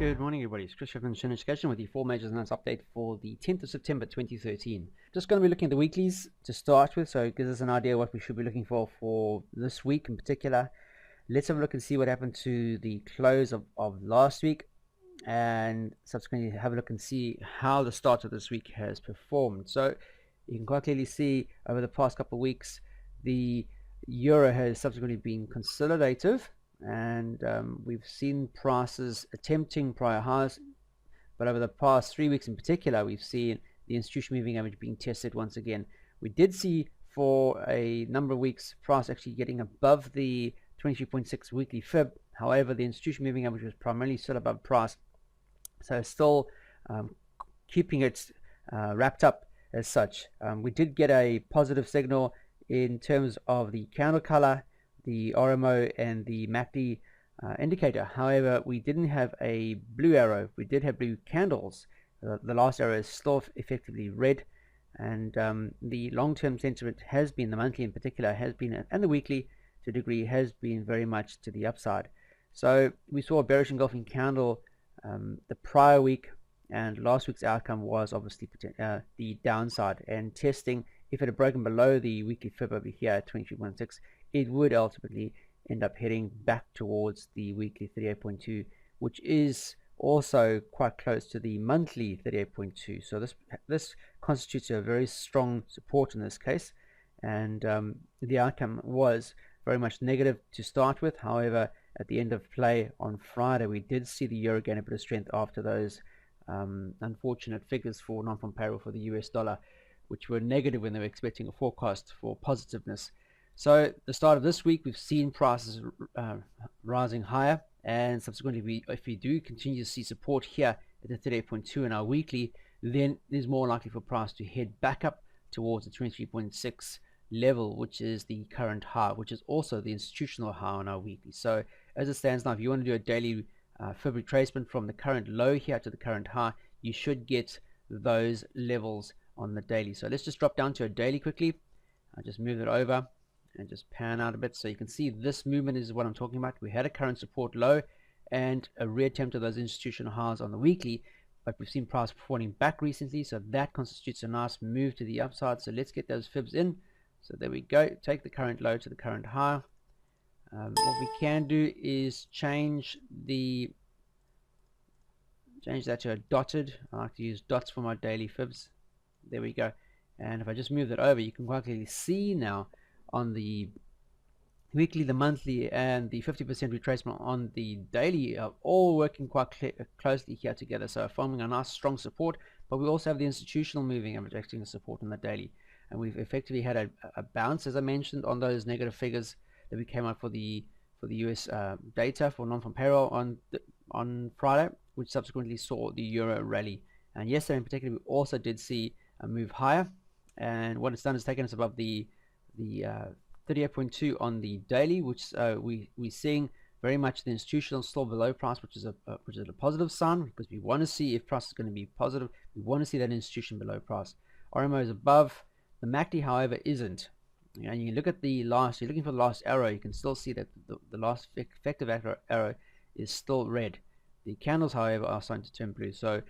Good morning, everybody. It's Chris Blandin De Chalain Education with the 4 Majors Announced update for the 10th of September 2013. Just going to be looking at the weeklies to start with, so it gives us an idea what we should be looking for this week in particular. Let's have a look and see what happened to the close of last week, and subsequently have a look and see how the start of this week has performed. So you can quite clearly see over the past couple of weeks the euro has subsequently been consolidative, and we've seen prices attempting prior highs, but over the past 3 weeks in particular we've seen the institution moving average being tested once again. We did see for a number of weeks price actually getting above the 23.6 weekly fib. However, the institution moving average was primarily still above price, so still keeping it wrapped up as such. We did get a positive signal in terms of the candle color, the RMO, and the MACD indicator. However, we didn't have a blue arrow. We did have blue candles. The last arrow is still effectively red, and the long-term sentiment has been, the monthly in particular has been, and the weekly to a degree, has been very much to the upside. So we saw a bearish engulfing candle the prior week, and last week's outcome was obviously the downside, and testing, if it had broken below the weekly fib over here at 23.6, it would ultimately end up heading back towards the weekly 38.2, which is also quite close to the monthly 38.2. So this constitutes a very strong support in this case, and the outcome was very much negative to start with. However, at the end of play on Friday, we did see the euro gain a bit of strength after those unfortunate figures for non-farm payroll for the US dollar, which were negative when they were expecting a forecast for positiveness. So the start of this week, we've seen prices rising higher, and subsequently, if we do continue to see support here at the 38.2 in our weekly, then there's more likely for price to head back up towards the 23.6 level, which is the current high, which is also the institutional high on our weekly. So as it stands now, if you want to do a daily fib retracement from the current low here to the current high, you should get those levels on the daily. So let's just drop down to a daily quickly. I'll just move it over and just pan out a bit so you can see this movement is what I'm talking about. We had a current support low and a reattempt of those institutional highs on the weekly, but we've seen price falling back recently, so that constitutes a nice move to the upside. So let's get those fibs in. So there we go, take the current low to the current high. What we can do is change that to a dotted. I like to use dots for my daily fibs. There we go. And if I just move that over, you can quite clearly see now on the weekly, the monthly, and the 50% retracement on the daily are all working quite closely here together, so forming a nice strong support. But we also have the institutional moving average acting as support on the daily, and we've effectively had a bounce, as I mentioned, on those negative figures that we came out for the US data for non-farm payroll on Friday, which subsequently saw the euro rally. And yesterday in particular, we also did see a move higher, and what it's done is taken us above the 38.2 on the daily, which we're seeing very much the institutional still below price, which is a positive sign, because we want to see if price is going to be positive. We want to see that institution below price. RMO is above. The MACD, however, isn't. And you look at the last, you're looking for the last arrow, you can still see that the last effective arrow is still red. The candles, however, are starting to turn blue. So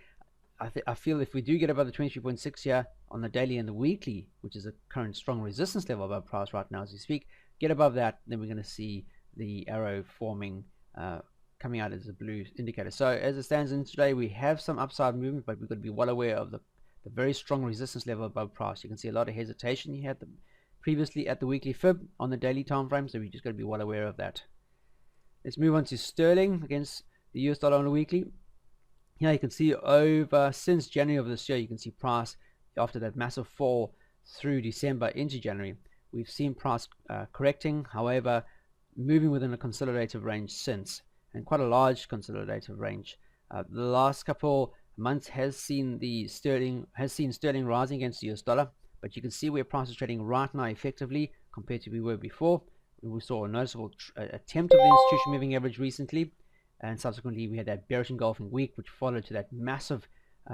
I feel if we do get above the 23.6 here on the daily and the weekly, which is a current strong resistance level above price right now as we speak, get above that, then we're going to see the arrow forming, coming out as a blue indicator. So as it stands in today, we have some upside movement, but we've got to be well aware of the very strong resistance level above price. You can see a lot of hesitation here previously at the weekly fib on the daily time frame, so we just got to be well aware of that. Let's move on to sterling against the US dollar on the weekly. Here you can see since January of this year, you can see price after that massive fall through December into January, we've seen price correcting, however moving within a consolidative range since, and quite a large consolidative range. The last couple months has seen sterling rising against the US dollar, but you can see where price is trading right now effectively compared to where we were before. We saw a noticeable attempt of the institution moving average recently, and subsequently we had that bearish engulfing week, which followed to that massive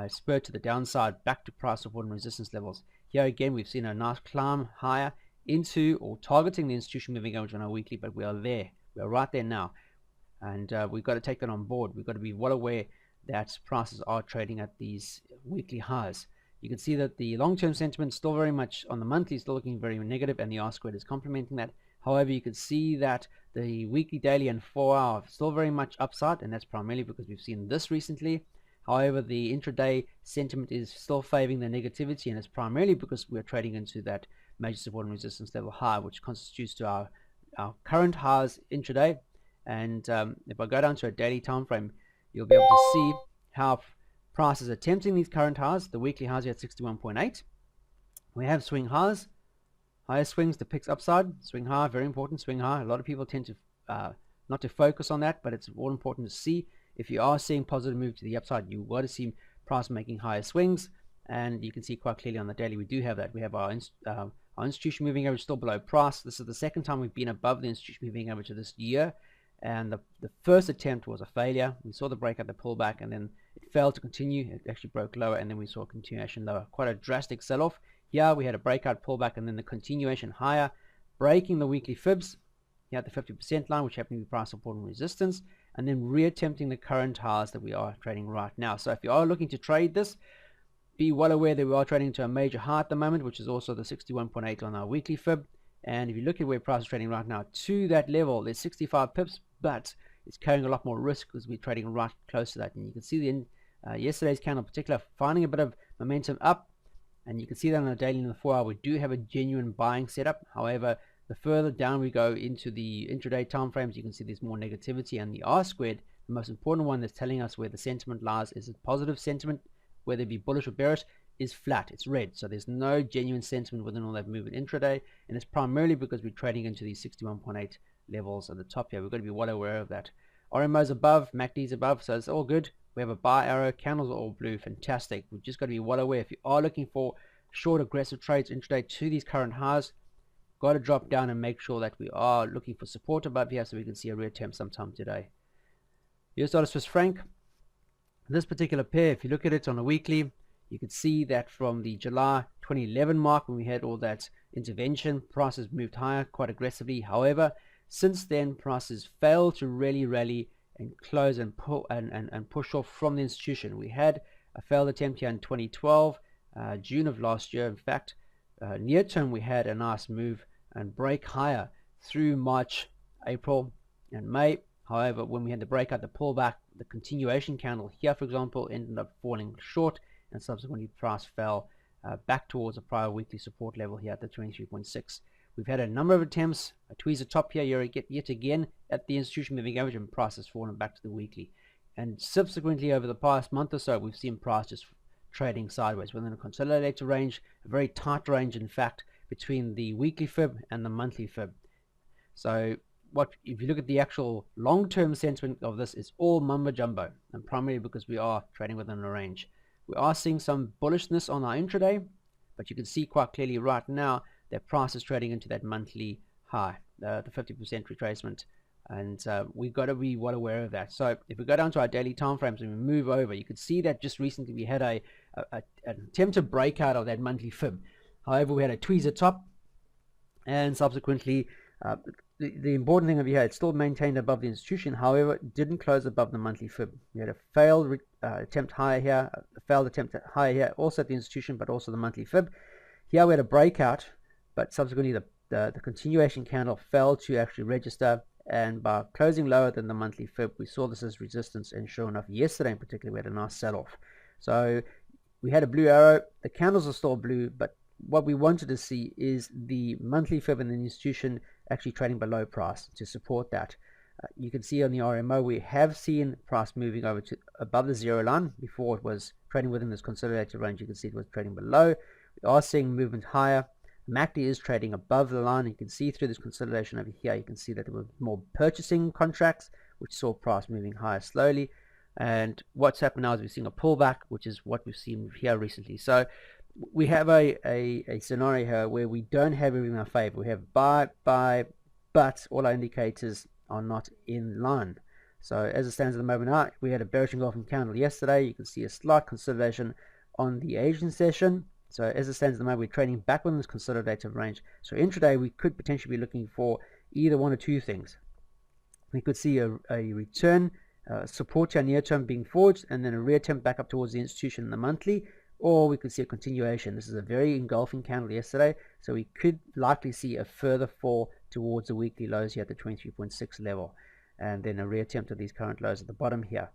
spur to the downside back to price support and resistance levels. Here again, we've seen a nice climb higher into or targeting the institution moving average on our weekly, but we are there. We are right there now, and we've got to take that on board. We've got to be well aware that prices are trading at these weekly highs. You can see that the long-term sentiment still very much on the monthly, still looking very negative, and the R-squared is complementing that. However, you can see that the weekly, daily, and 4-hour still very much upside, and that's primarily because we've seen this recently. However, the intraday sentiment is still favoring the negativity, and it's primarily because we're trading into that major support and resistance level high, which constitutes to our current highs intraday. And if I go down to a daily time frame, you'll be able to see how prices are attempting these current highs. The weekly highs are at 61.8. We have swing highs, higher swings depicts upside. Swing high, very important, swing high. A lot of people tend to not to focus on that, but it's all important to see. If you are seeing positive move to the upside, you want to see price making higher swings, and you can see quite clearly on the daily we do have that. We have our institution moving average still below price. This is the second time we've been above the institution moving average of this year, and the first attempt was a failure. We saw the breakout, the pullback, and then it failed to continue. It actually broke lower, and then we saw a continuation lower. Quite a drastic sell-off. Here we had a breakout, pullback, and then the continuation higher, breaking the weekly fibs. Here at the 50% line, which happened to be price support and resistance, and then reattempting the current highs that we are trading right now. So if you are looking to trade this, be well aware that we are trading to a major high at the moment, which is also the 61.8 on our weekly fib. And if you look at where price is trading right now to that level, there's 65 pips, but it's carrying a lot more risk because we're trading right close to that. And you can see yesterday's candle in particular finding a bit of momentum up, and you can see that on the daily and the 4-hour we do have a genuine buying setup. However, the further down we go into the intraday time frames, you can see there's more negativity, and the R-squared, the most important one that's telling us where the sentiment lies, is a positive sentiment, whether it be bullish or bearish, is flat. It's red. So there's no genuine sentiment within all that movement intraday, and it's primarily because we're trading into these 61.8 levels at the top here. We've got to be well aware of that. RMO's above, MACD's above, so it's all good. We have a buy arrow, candles are all blue, fantastic. We've just got to be well aware. If you are looking for short aggressive trades intraday to these current highs, got to drop down and make sure that we are looking for support above here so we can see a reattempt sometime today. US dollar Swiss franc, this particular pair, if you look at it on a weekly, you can see that from the July 2011 mark, when we had all that intervention, prices moved higher quite aggressively. However, since then prices failed to really rally and close and pull and push off from the institution. We had a failed attempt here in 2012, June of last year. In fact, near term we had a nice move and break higher through March, April, and May. However, when we had the breakout, the pullback, the continuation candle here, for example, ended up falling short, and subsequently price fell back towards a prior weekly support level here at the 23.6. We've had a number of attempts, a tweezer top here yet again at the institution moving average, and price has fallen back to the weekly. And subsequently over the past month or so, we've seen price just trading sideways within a consolidated range, a very tight range in fact, between the weekly fib and the monthly fib. So if you look at the actual long-term sentiment of this, it's all mumbo jumbo, and primarily because we are trading within a range. We are seeing some bullishness on our intraday, but you can see quite clearly right now that price is trading into that monthly high, the 50% retracement, and we've got to be well aware of that. So if we go down to our daily time frames and we move over, you can see that just recently we had an attempt to break out of that monthly fib. However, we had a tweezer top, and subsequently the important thing over here, it's still maintained above the institution. However, it didn't close above the monthly fib. We had a failed attempt higher here, a failed attempt higher here, also at the institution, but also the monthly fib. Here we had a breakout, but subsequently the continuation candle failed to actually register, and by closing lower than the monthly fib, we saw this as resistance, and sure enough, yesterday in particular, we had a nice sell-off. So we had a blue arrow. The candles are still blue, but what we wanted to see is the monthly fib in the institution actually trading below price to support that. You can see on the RMO we have seen price moving over to above the zero line. Before it was trading within this consolidated range, you can see it was trading below. We are seeing movement higher. MACD is trading above the line. You can see through this consolidation over here, you can see that there were more purchasing contracts, which saw price moving higher slowly. And what's happened now is we're seeing a pullback, which is what we've seen here recently. So we have a scenario here where we don't have everything in our favor. We have buy, but all our indicators are not in line. So as it stands at the moment now, we had a bearish engulfing candle yesterday. You can see a slight consolidation on the Asian session. So as it stands at the moment, we're trading back within this consolidative range. So intraday, we could potentially be looking for either one or two things. We could see a return support here near term being forged, and then a reattempt back up towards the institution in the monthly, or we could see a continuation. This is a very engulfing candle yesterday, so we could likely see a further fall towards the weekly lows here at the 23.6 level, and then a reattempt of these current lows at the bottom here.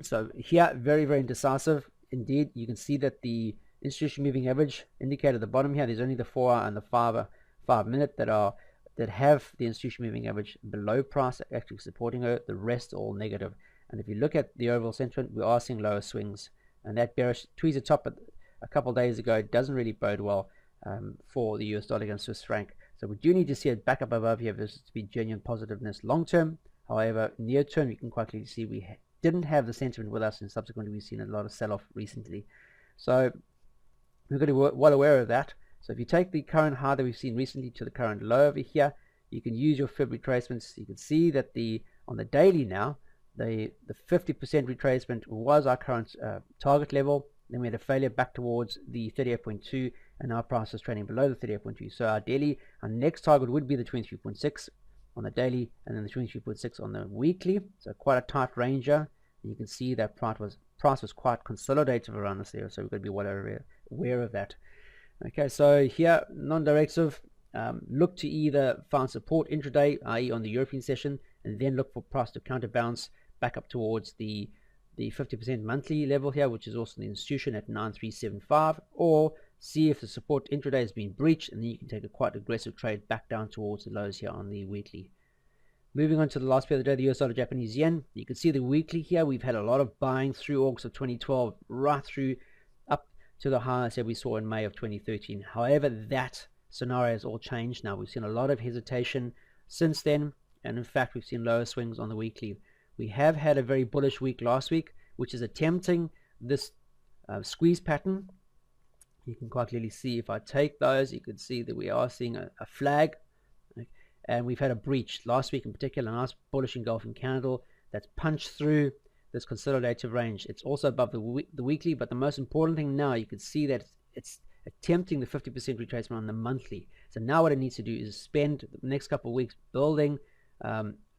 So here, very, very indecisive indeed. You can see that the institution moving average indicator at the bottom here, there's only the 4-hour and the 5-minute that have the institution moving average below price, actually supporting her. The rest all negative. And if you look at the overall sentiment, we are seeing lower swings, and that bearish tweezer top a couple of days ago doesn't really bode well for the US dollar against Swiss franc. So we do need to see it back up above here versus to be genuine positiveness long term. However, near term, you can quite clearly see we didn't have the sentiment with us, and subsequently we've seen a lot of sell-off recently. So we're going to be well aware of that. So if you take the current high that we've seen recently to the current low over here, you can use your fib retracements. You can see that on the daily now, the 50% retracement was our current target level. Then we had a failure back towards the 38.2, and our price is trading below the 38.2. So our next target would be the 23.6 on the daily, and then the 23.6 on the weekly. So quite a tight range here. And you can see that price was quite consolidative around this area, so we've got to be well aware of that. Okay, so here, non-directive, look to either find support intraday, i.e. on the European session, and then look for price to counterbounce back up towards the 50% monthly level here, which is also the institution at 9375, or see if the support intraday has been breached, and then you can take a quite aggressive trade back down towards the lows here on the weekly. Moving on to the last pair of the day, the US dollar Japanese yen. You can see the weekly here, we've had a lot of buying through August of 2012 right through up to the highs that we saw in May of 2013. However, that scenario has all changed now. We've seen a lot of hesitation since then, and in fact we've seen lower swings on the weekly. We have had a very bullish week last week, which is attempting this squeeze pattern. You can quite clearly see, if I take those, you can see that we are seeing a flag, and we've had a breach last week in particular, a nice bullish engulfing candle that's punched through this consolidative range. It's also above the weekly, but the most important thing now, you can see that it's attempting the 50% retracement on the monthly. So now what it needs to do is spend the next couple of weeks building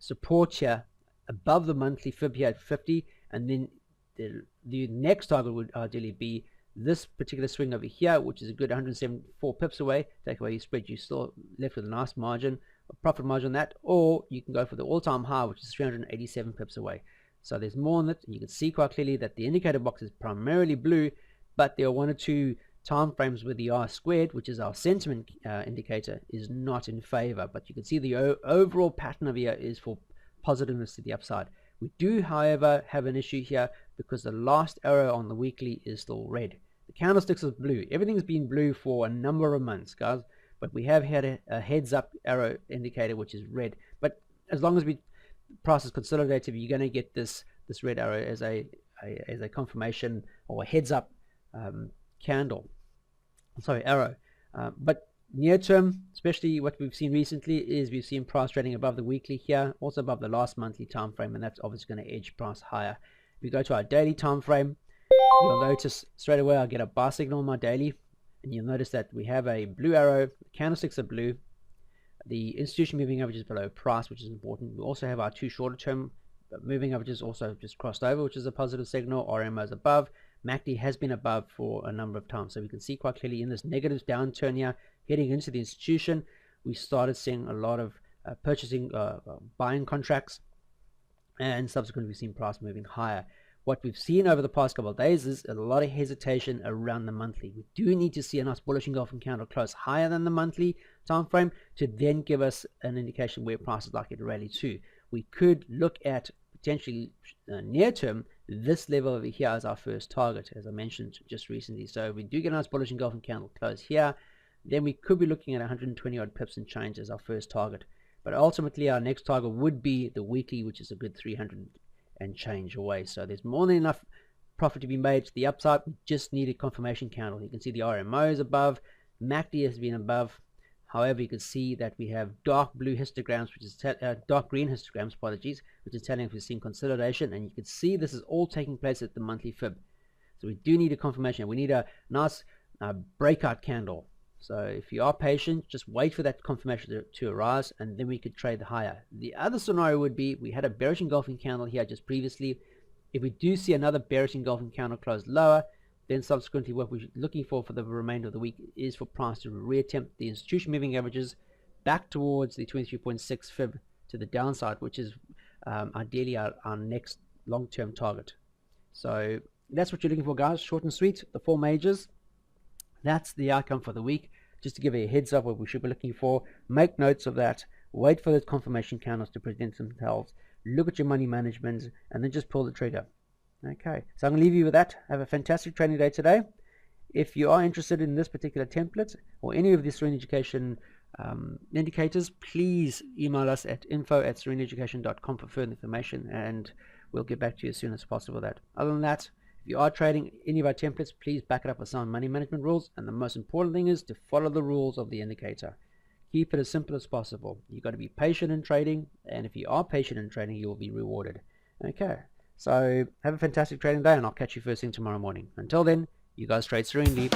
support here above the monthly fib here at 50, and then the next target would ideally be this particular swing over here, which is a good 174 pips away. Take away your spread, you're still left with a nice margin, a profit margin on that, or you can go for the all-time high, which is 387 pips away. So there's more on it, and you can see quite clearly that the indicator box is primarily blue, but there are 1 or 2 time frames where the R squared, which is our sentiment indicator, is not in favor. But you can see the overall pattern of here is for positiveness to the upside. We do, however, have an issue here because the last arrow on the weekly is still red. The candlesticks are blue. Everything's been blue for a number of months, guys, but we have had a heads up arrow indicator which is red. But as long as price is consolidative, you're going to get this red arrow as a confirmation or a heads up arrow. But near term, especially what we've seen recently, is we've seen price trading above the weekly here, also above the last monthly time frame, and that's obviously going to edge price higher. If we go to our daily time frame, you'll notice straight away I get a buy signal on my daily, and you'll notice that we have a blue arrow, the candlesticks are blue, the institution moving average is below price, which is important. We also have our 2 shorter term moving averages also just crossed over, which is a positive signal. RMO is above. MACD has been above for a number of times, so we can see quite clearly in this negative downturn here heading into the institution, we started seeing a lot of buying contracts, and subsequently we've seen price moving higher. What we've seen over the past couple of days is a lot of hesitation around the monthly. We do need to see a nice bullish engulfing candle close higher than the monthly time frame to then give us an indication where price is likely to rally to. We could look at potentially near term this level over here as our first target, as I mentioned just recently. So if we do get a nice bullish engulfing candle close here, then we could be looking at 120 odd pips and change as our first target. But ultimately our next target would be the weekly, which is a good 300 and change away. So there's more than enough profit to be made to the upside. We just need a confirmation candle. You can see the RMO is above, MACD has been above. However, you can see that we have dark blue histograms, which is dark green histograms, apologies, which is telling if we're seeing consolidation, and you can see this is all taking place at the monthly fib. So we do need a confirmation. We need a nice breakout candle So if you are patient, just wait for that confirmation to arise, and then we could trade higher. The other scenario would be, we had a bearish engulfing candle here just previously. If we do see another bearish engulfing candle close lower, then subsequently what we're looking for the remainder of the week is for price to reattempt the institution moving averages back towards the 23.6 fib to the downside, which is ideally our next long-term target. So that's what you're looking for, guys. Short and sweet, the 4 majors. That's the outcome for the week. Just to give you a heads up what we should be looking for. Make notes of that. Wait for those confirmation candles to present themselves. Look at your money management, and then just pull the trigger. Okay, so I'm going to leave you with that. Have a fantastic trading day today. If you are interested in this particular template or any of the Serene Education indicators, please email us at info@sereneeducation.com for further information, and we'll get back to you as soon as possible. Other than that, if you are trading any of our templates, please back it up with sound money management rules, and the most important thing is to follow the rules of the indicator. Keep it as simple as possible. You've got to be patient in trading, and if you are patient in trading, you will be rewarded. Okay, so have a fantastic trading day, and I'll catch you first thing tomorrow morning. Until then, you guys trade serenely.